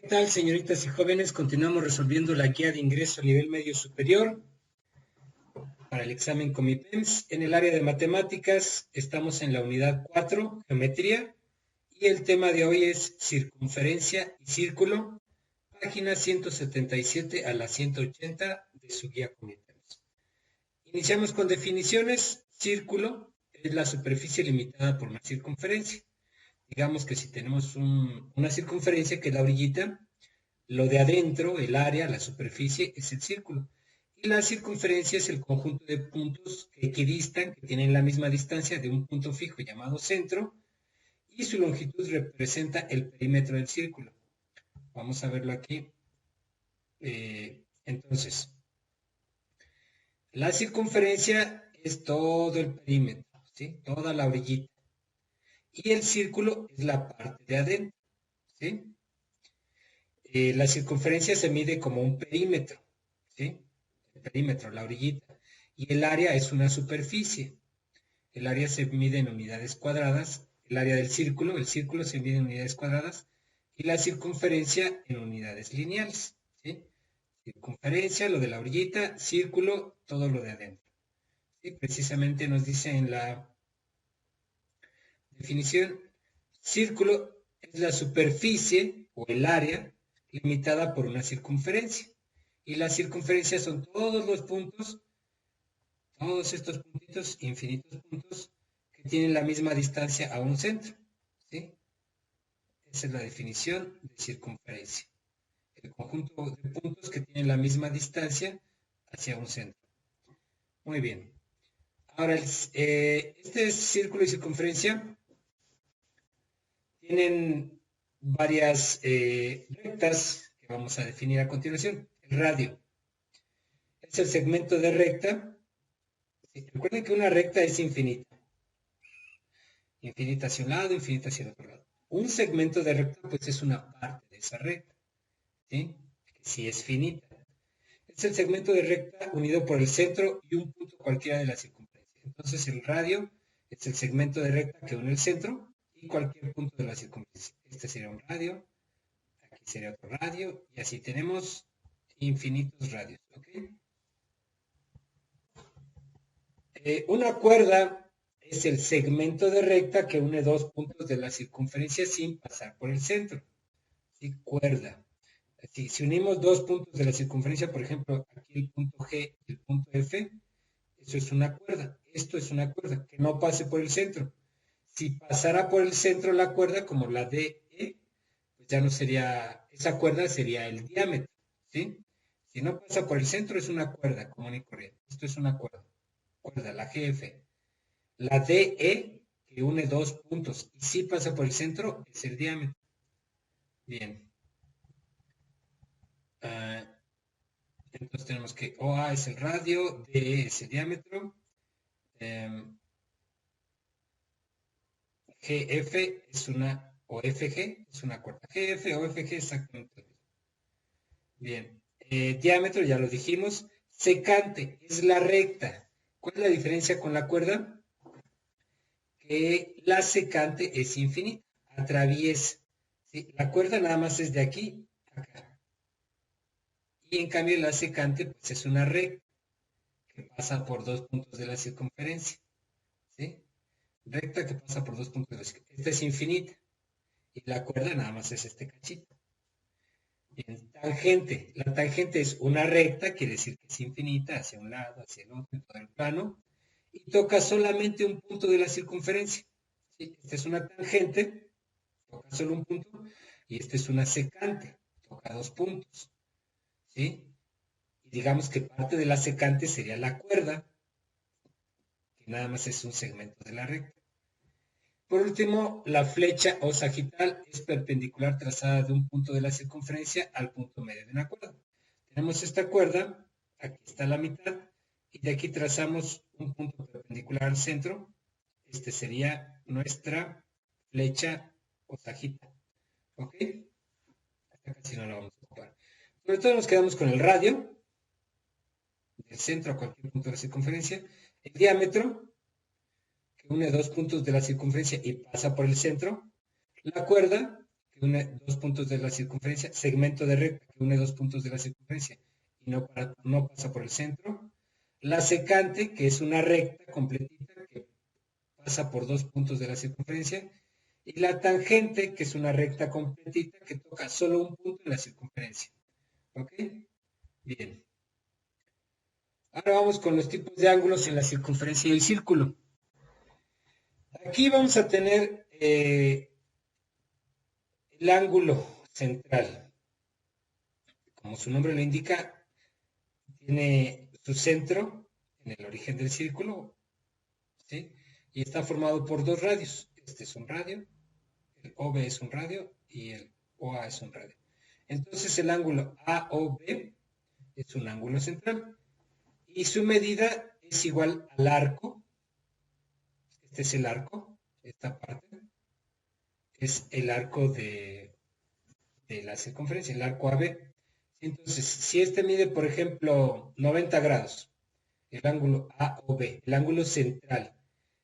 ¿Qué tal, señoritas y jóvenes? Continuamos resolviendo la guía de ingreso a nivel medio superior para el examen Comipems. En el área de matemáticas estamos en la unidad 4, geometría, y el tema de hoy es circunferencia y círculo, páginas 177 a la 180 de su guía Comipems. Iniciamos con definiciones. Círculo es la superficie limitada por una circunferencia. Digamos que si tenemos una circunferencia que es la orillita, lo de adentro, el área, la superficie, es el círculo. Y la circunferencia es el conjunto de puntos que equidistan, que tienen la misma distancia de un punto fijo llamado centro, y su longitud representa el perímetro del círculo. Vamos a verlo aquí. Entonces, la circunferencia es todo el perímetro, ¿sí? Toda la orillita. Y el círculo es la parte de adentro, ¿sí? La circunferencia se mide como un perímetro, ¿sí? El perímetro, la orillita. Y el área es una superficie. El área se mide en unidades cuadradas. El área del círculo, el círculo se mide en unidades cuadradas. Y la circunferencia en unidades lineales, ¿sí? Circunferencia, lo de la orillita, círculo, todo lo de adentro. ¿Sí? Precisamente nos dice en la definición, círculo es la superficie o el área limitada por una circunferencia. Y la circunferencia son todos los puntos, todos estos puntitos, infinitos puntos, que tienen la misma distancia a un centro, ¿sí? Esa es la definición de circunferencia. El conjunto de puntos que tienen la misma distancia hacia un centro. Muy bien. Ahora, este círculo y circunferencia tienen varias rectas que vamos a definir a continuación. El radio es el segmento de recta. Sí, recuerden que una recta es infinita. Infinita hacia un lado, infinita hacia el otro lado. Un segmento de recta pues es una parte de esa recta, ¿sí? Que sí es finita. Es el segmento de recta unido por el centro y un punto cualquiera de la circunferencia. Entonces el radio es el segmento de recta que une el centro y cualquier punto de la circunferencia. Este sería un radio, aquí sería otro radio, y así tenemos infinitos radios, ¿ok? Una cuerda es el segmento de recta que une dos puntos de la circunferencia sin pasar por el centro. ¿Sí? Cuerda. Si unimos dos puntos de la circunferencia, por ejemplo, aquí el punto G y el punto F, eso es una cuerda. Esto es una cuerda que no pase por el centro. Si pasara por el centro la cuerda, como la DE, pues ya no sería, esa cuerda sería el diámetro, ¿sí? Si no pasa por el centro es una cuerda común y corriente. Esto es una cuerda, la GF. La DE, que une dos puntos y si pasa por el centro, es el diámetro. Bien. Entonces tenemos que OA es el radio, DE es el diámetro, GF es una, o FG es una cuerda. GF o FG exactamente lo mismo. Bien, diámetro ya lo dijimos. Secante es la recta. ¿Cuál es la diferencia con la cuerda? Que la secante es infinita, atraviesa. ¿Sí? La cuerda nada más es de aquí a acá. Y en cambio la secante pues es una recta que pasa por dos puntos de la circunferencia. ¿Sí? Recta que pasa por dos puntos de la circunferencia. Esta es infinita. Y la cuerda nada más es este cachito. Bien, tangente. La tangente es una recta, quiere decir que es infinita, hacia un lado, hacia el otro, en todo el plano. Y toca solamente un punto de la circunferencia. ¿Sí? Esta es una tangente, toca solo un punto. Y esta es una secante, toca dos puntos. ¿Sí? Y digamos que parte de la secante sería la cuerda, que nada más es un segmento de la recta. Por último, la flecha o sagital es perpendicular trazada de un punto de la circunferencia al punto medio de una cuerda. Tenemos esta cuerda, aquí está la mitad, y de aquí trazamos un punto perpendicular al centro. Este sería nuestra flecha o sagita. ¿Ok? Esta casi no la vamos a ocupar. Sobre todo nos quedamos con el radio, del centro a cualquier punto de la circunferencia, el diámetro, que une dos puntos de la circunferencia y pasa por el centro, la cuerda, que une dos puntos de la circunferencia, segmento de recta que une dos puntos de la circunferencia y no pasa por el centro. La secante, que es una recta completita que pasa por dos puntos de la circunferencia. Y la tangente, que es una recta completita que toca solo un punto en la circunferencia. ¿Ok? Bien. Ahora vamos con los tipos de ángulos en la circunferencia del círculo. Aquí vamos a tener el ángulo central. Como su nombre lo indica, tiene su centro en el origen del círculo, ¿sí? Y está formado por dos radios. Este es un radio, el OB es un radio y el OA es un radio. Entonces el ángulo AOB es un ángulo central y su medida es igual al arco. Este es el arco, esta parte es el arco de la circunferencia, el arco AB. Entonces, si este mide, por ejemplo, 90 grados, el ángulo AOB, el ángulo central,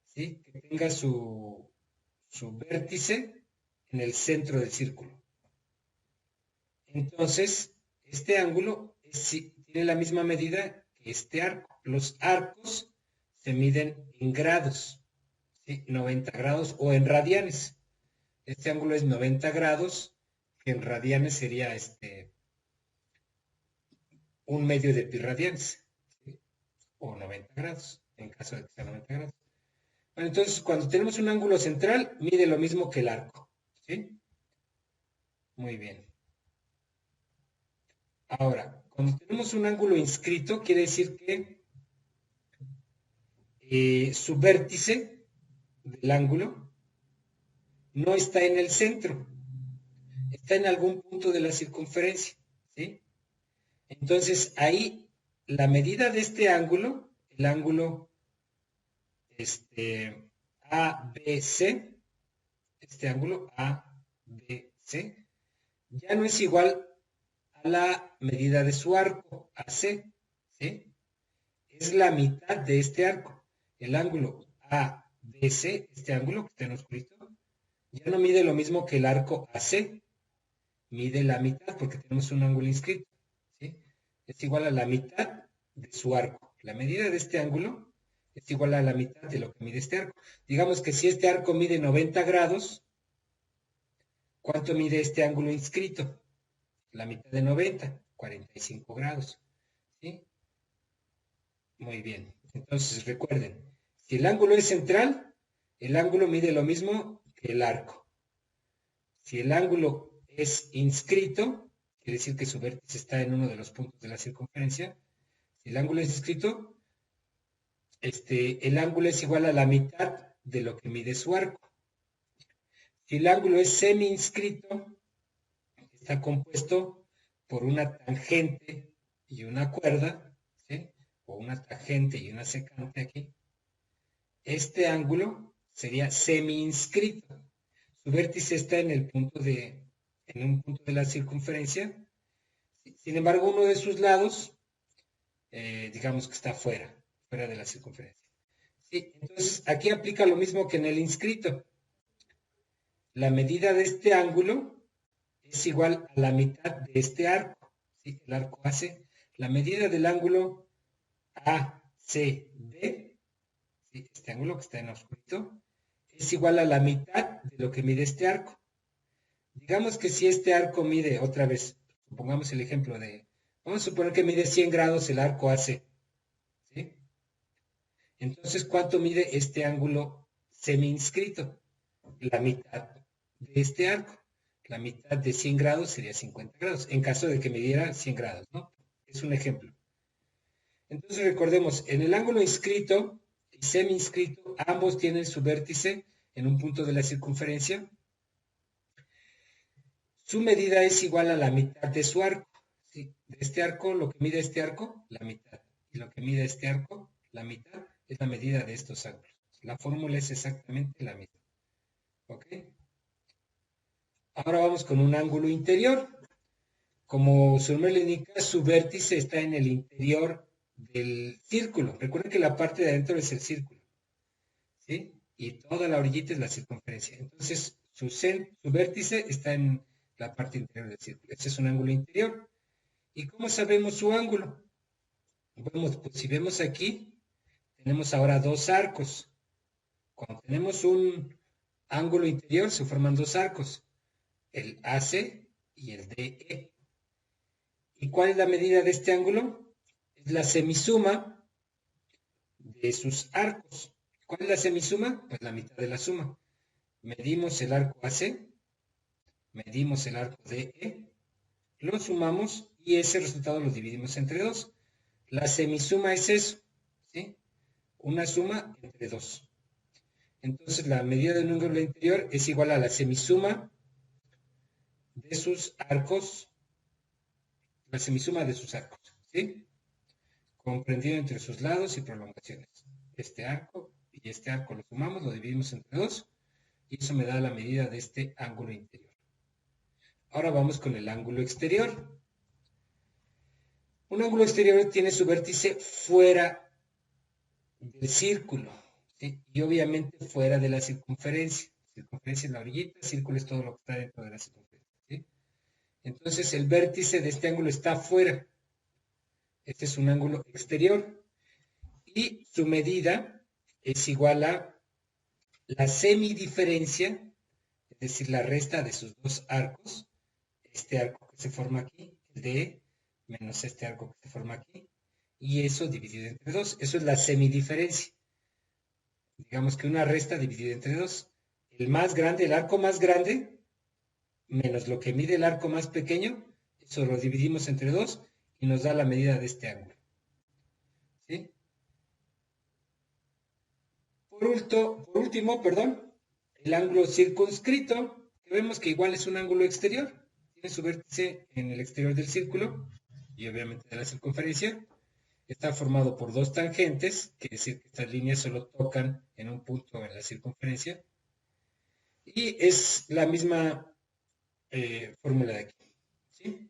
¿sí? Que tenga su vértice en el centro del círculo. Entonces, este ángulo tiene la misma medida que este arco. Los arcos se miden en grados, ¿sí? 90 grados o en radianes. Este ángulo es 90 grados, que en radianes sería un medio de pi radianes, ¿sí? O 90 grados, en caso de que sea 90 grados. Bueno, entonces, cuando tenemos un ángulo central, mide lo mismo que el arco, ¿sí? Muy bien. Ahora, cuando tenemos un ángulo inscrito, quiere decir que su vértice del ángulo no está en el centro, está en algún punto de la circunferencia, ¿sí? Entonces, ahí, la medida de este ángulo, el ángulo ABC, este ángulo ABC, ya no es igual a la medida de su arco, AC, ¿sí? Es la mitad de este arco. El ángulo ABC, este ángulo que está en oscurito, ya no mide lo mismo que el arco AC, mide la mitad porque tenemos un ángulo inscrito, ¿sí? Es igual a la mitad de su arco. La medida de este ángulo es igual a la mitad de lo que mide este arco. Digamos que si este arco mide 90 grados, ¿cuánto mide este ángulo inscrito? La mitad de 90, 45 grados, ¿sí? Muy bien. Entonces recuerden, si el ángulo es central, el ángulo mide lo mismo que el arco. Si el ángulo es inscrito, quiere decir que su vértice está en uno de los puntos de la circunferencia. Si el ángulo es inscrito, el ángulo es igual a la mitad de lo que mide su arco. Si el ángulo es semi-inscrito, está compuesto por una tangente y una cuerda, ¿sí? O una tangente y una secante aquí. Este ángulo sería semi-inscrito. Su vértice está en un punto de la circunferencia. Sin embargo, uno de sus lados, digamos que está fuera de la circunferencia. ¿Sí? Entonces, aquí aplica lo mismo que en el inscrito. La medida de este ángulo es igual a la mitad de este arco. ¿Sí? El arco AC. La medida del ángulo ACB, ¿sí? Este ángulo que está en oscurito, es igual a la mitad de lo que mide este arco. Digamos que si este arco mide, otra vez, supongamos el ejemplo vamos a suponer que mide 100 grados el arco AC, ¿sí? Entonces, ¿cuánto mide este ángulo semi-inscrito? La mitad de este arco. La mitad de 100 grados sería 50 grados, en caso de que midiera 100 grados, ¿no? Es un ejemplo. Entonces, recordemos, en el ángulo inscrito y semi-inscrito, ambos tienen su vértice en un punto de la circunferencia. Su medida es igual a la mitad de su arco. ¿Sí? De este arco, lo que mide este arco, la mitad. Y lo que mide este arco, la mitad, es la medida de estos ángulos. La fórmula es exactamente la misma. ¿Ok? Ahora vamos con un ángulo interior. Como su nombre le indica, su vértice está en el interior del círculo. Recuerden que la parte de adentro es el círculo, ¿sí? Y toda la orillita es la circunferencia. Entonces, su vértice está en la parte interior del círculo. Este es un ángulo interior. ¿Y cómo sabemos su ángulo? Bueno, pues si vemos aquí, tenemos ahora dos arcos. Cuando tenemos un ángulo interior, se forman dos arcos, el AC y el DE. ¿Y cuál es la medida de este ángulo? Es la semisuma de sus arcos. ¿Cuál es la semisuma? Pues la mitad de la suma. Medimos el arco AC, medimos el arco DE, lo sumamos y ese resultado lo dividimos entre dos. La semisuma es eso, ¿sí? Una suma entre dos. Entonces la medida del ángulo interior es igual a la semisuma de sus arcos, ¿sí? Comprendido entre sus lados y prolongaciones. Este arco y este arco lo sumamos, lo dividimos entre dos y eso me da la medida de este ángulo interior. Ahora vamos con el ángulo exterior. Un ángulo exterior tiene su vértice fuera del círculo, ¿sí? Y obviamente fuera de la circunferencia. Circunferencia es la orillita, círculo es todo lo que está dentro de la circunferencia, ¿sí? Entonces el vértice de este ángulo está fuera. Este es un ángulo exterior. Y su medida es igual a la semidiferencia, es decir, la resta de sus dos arcos. Este arco que se forma aquí, el DE, menos este arco que se forma aquí. Y eso dividido entre dos. Eso es la semidiferencia. Digamos que una resta dividida entre dos. El más grande, el arco más grande, menos lo que mide el arco más pequeño, eso lo dividimos entre dos y nos da la medida de este ángulo. ¿Sí? Por último, el ángulo circunscrito, que vemos que igual es un ángulo exterior, tiene su vértice en el exterior del círculo y obviamente de la circunferencia. Está formado por dos tangentes, quiere decir que estas líneas solo tocan en un punto en la circunferencia. Y es la misma fórmula de aquí, ¿sí?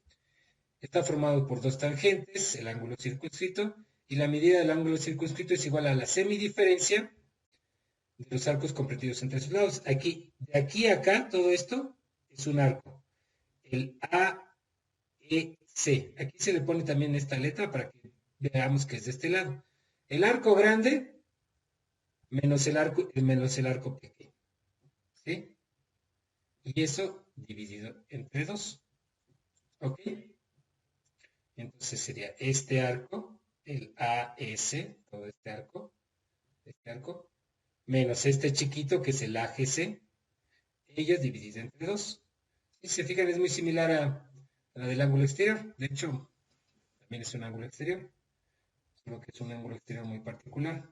Está formado por dos tangentes, el ángulo circunscrito, y la medida del ángulo circunscrito es igual a la semidiferencia de los arcos comprendidos entre sus lados. Aquí, de aquí a acá, todo esto es un arco. El AEC. Aquí se le pone también esta letra para que veamos que es de este lado. El arco grande menos el arco pequeño, ¿sí? Y eso dividido entre dos. ¿Ok? Entonces sería este arco, el AS, todo este arco, menos este chiquito que es el AGC, ellos dividido entre dos. Si se fijan es muy similar a la del ángulo exterior, de hecho también es un ángulo exterior, solo que es un ángulo exterior muy particular.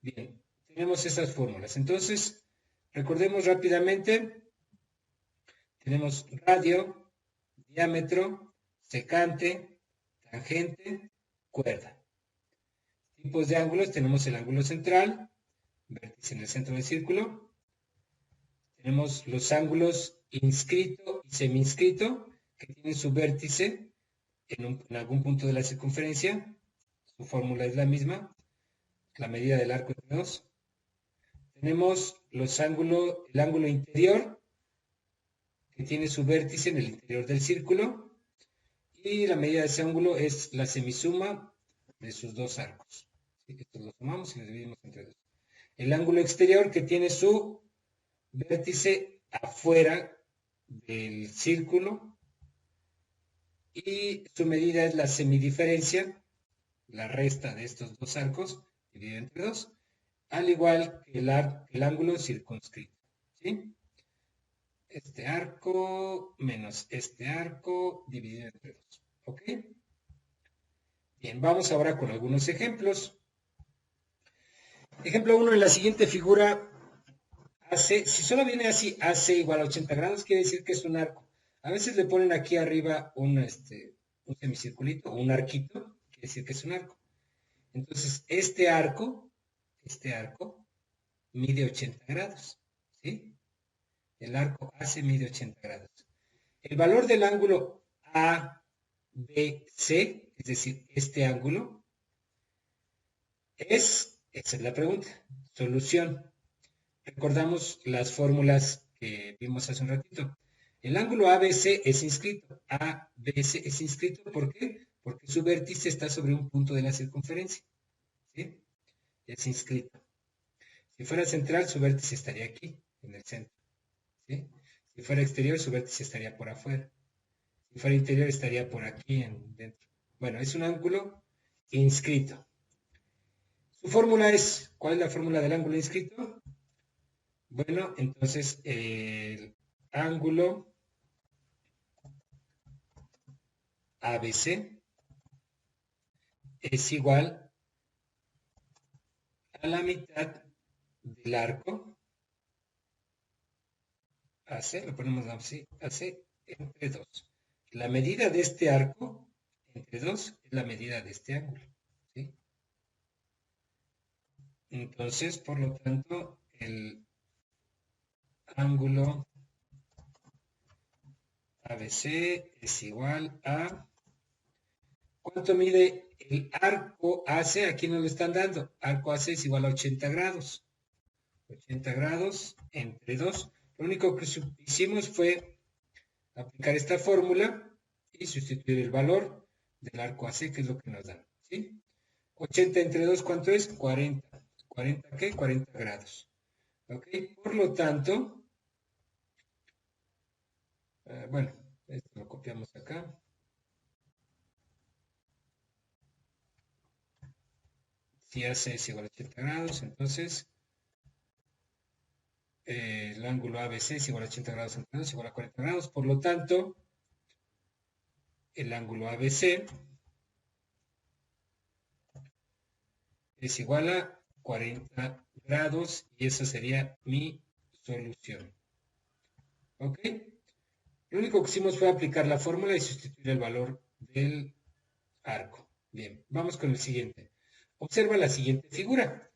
Bien, tenemos esas fórmulas. Entonces, recordemos rápidamente, tenemos radio, diámetro, secante, tangente, cuerda. Tipos de ángulos, tenemos el ángulo central, vértice en el centro del círculo. Tenemos los ángulos inscrito y semi-inscrito, que tienen su vértice en algún punto de la circunferencia. Su fórmula es la misma, la medida del arco entre dos. Tenemos el ángulo interior, que tiene su vértice en el interior del círculo. Y la medida de ese ángulo es la semisuma de sus dos arcos. Así que esto lo sumamos y lo dividimos entre dos. El ángulo exterior, que tiene su vértice afuera del círculo y su medida es la semidiferencia, la resta de estos dos arcos dividido entre dos, al igual que el ángulo circunscrito, ¿sí? Este arco menos este arco dividido entre dos, ¿ok? Bien, vamos ahora con algunos ejemplos. Ejemplo 1, en la siguiente figura AC, si solo viene así, AC igual a 80 grados, quiere decir que es un arco. A veces le ponen aquí arriba un semicirculito o un arquito, quiere decir que es un arco. Entonces, este arco mide 80 grados, ¿sí? El arco AC mide 80 grados. El valor del ángulo ABC, es decir, este ángulo, esa es la pregunta, solución. Recordamos las fórmulas que vimos hace un ratito. El ángulo ABC es inscrito. ABC es inscrito, ¿por qué? Porque su vértice está sobre un punto de la circunferencia. ¿Sí? Es inscrito. Si fuera central, su vértice estaría aquí, en el centro. ¿Sí? Si fuera exterior, su vértice estaría por afuera. Si fuera interior, estaría por aquí dentro. Bueno, es un ángulo inscrito. Su fórmula es, ¿cuál es la fórmula del ángulo inscrito? Bueno, entonces el ángulo ABC es igual a la mitad del arco AC, lo ponemos así, AC entre 2. La medida de este arco entre 2 es la medida de este ángulo. ¿Sí? Entonces, por lo tanto, el ángulo ABC es igual a... ¿Cuánto mide el arco AC? Aquí nos lo están dando. Arco AC es igual a 80 grados. 80 grados entre 2. Lo único que hicimos fue aplicar esta fórmula y sustituir el valor del arco AC, que es lo que nos da. ¿Sí? 80 entre 2, ¿cuánto es? 40. ¿40 qué? 40 grados. ¿Ok? Por lo tanto, bueno, esto lo copiamos acá. Si AC es igual a 80 grados, entonces el ángulo ABC es igual a 80 grados entre 2 igual a 40 grados. Por lo tanto, el ángulo ABC es igual a 40 grados y esa sería mi solución. ¿Ok? Lo único que hicimos fue aplicar la fórmula y sustituir el valor del arco. Bien, vamos con el siguiente. Observa la siguiente figura.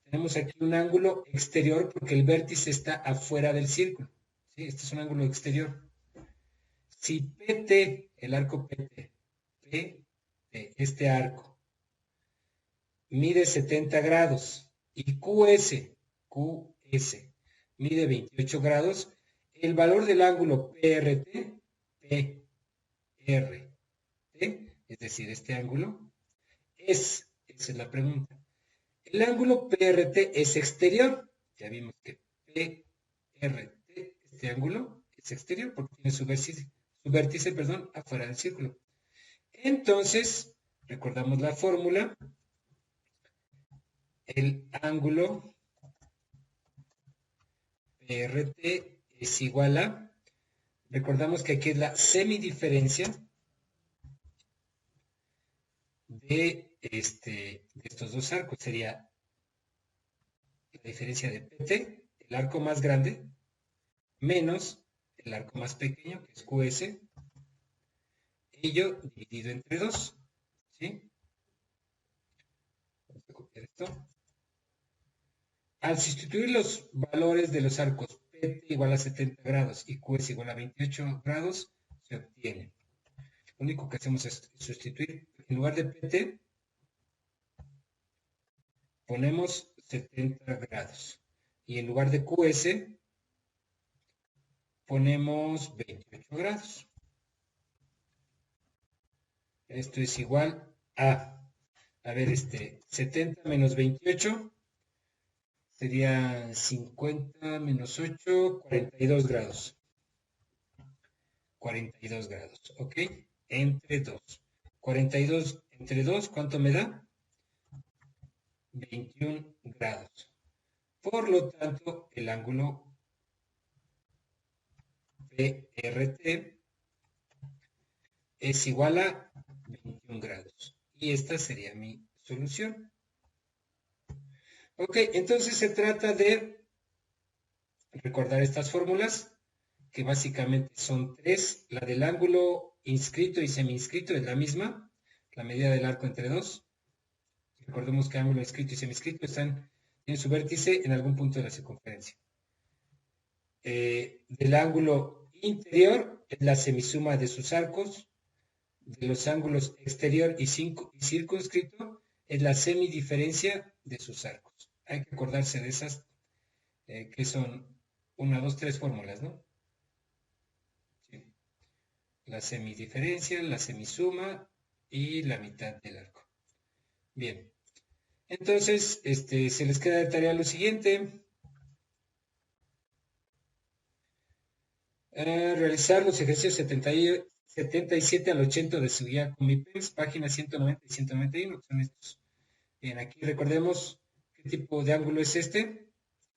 Tenemos aquí un ángulo exterior porque el vértice está afuera del círculo. ¿Sí? Este es un ángulo exterior. Si PT, el arco PT, este arco, mide 70 grados y QS mide 28 grados, el valor del ángulo PRT, es decir, este ángulo, esa es la pregunta. El ángulo PRT es exterior. Ya vimos que PRT, este ángulo, es exterior porque tiene su vértice, afuera del círculo. Entonces, recordamos la fórmula. El ángulo PRT es igual a, recordamos que aquí es la semidiferencia de estos dos arcos. Sería la diferencia de PT, el arco más grande, menos el arco más pequeño, que es QS, ello dividido entre 2. ¿Sí? Vamos a copiar esto. Al sustituir los valores de los arcos PT igual a 70 grados y QS igual a 28 grados, se obtiene. Lo único que hacemos es sustituir, en lugar de PT, ponemos 70 grados. Y en lugar de QS, ponemos 28 grados. Esto es igual a ver, 70 menos 28 sería 50 menos 8, 42 grados. 42 grados, ¿ok? Entre 2. 42 entre 2, ¿cuánto me da? 21 grados. Por lo tanto, el ángulo PRT es igual a 21 grados. Y esta sería mi solución. Ok, entonces se trata de recordar estas fórmulas, que básicamente son 3. La del ángulo inscrito y semi-inscrito es la misma, la medida del arco entre 2. Recordemos que ángulo inscrito y semi-inscrito tienen su vértice en algún punto de la circunferencia. Del ángulo interior es la semisuma de sus arcos. De los ángulos exterior y circunscrito es la semidiferencia de sus arcos. Hay que acordarse de esas que son una, dos, tres fórmulas, ¿no? Sí. La semidiferencia, la semisuma y la mitad del arco. Bien. Entonces, se les queda de tarea lo siguiente. Realizar los ejercicios 77 al 80 de su guía Comipex, páginas 190 y 191, que son estos. Bien, aquí recordemos qué tipo de ángulo es este.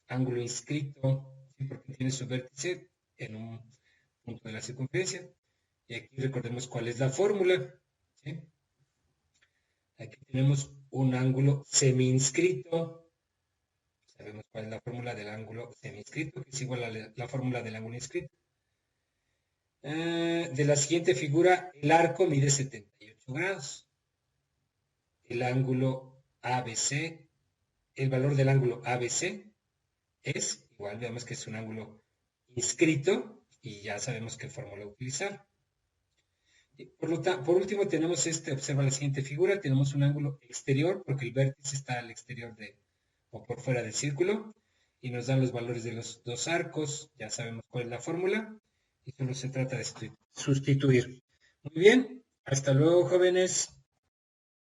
Ángulo inscrito, ¿sí? Porque tiene su vértice en un punto de la circunferencia. Y aquí recordemos cuál es la fórmula, ¿sí? Aquí tenemos un ángulo semi-inscrito. Sabemos cuál es la fórmula del ángulo semi-inscrito, que es igual a la fórmula del ángulo inscrito. De la siguiente figura, el arco mide 78 grados. El ángulo ABC, el valor del ángulo ABC es igual, veamos que es un ángulo inscrito y ya sabemos qué fórmula utilizar. Por último tenemos observa la siguiente figura, tenemos un ángulo exterior porque el vértice está al exterior o por fuera del círculo y nos dan los valores de los dos arcos, ya sabemos cuál es la fórmula y solo se trata de sustituir. Muy bien, hasta luego jóvenes.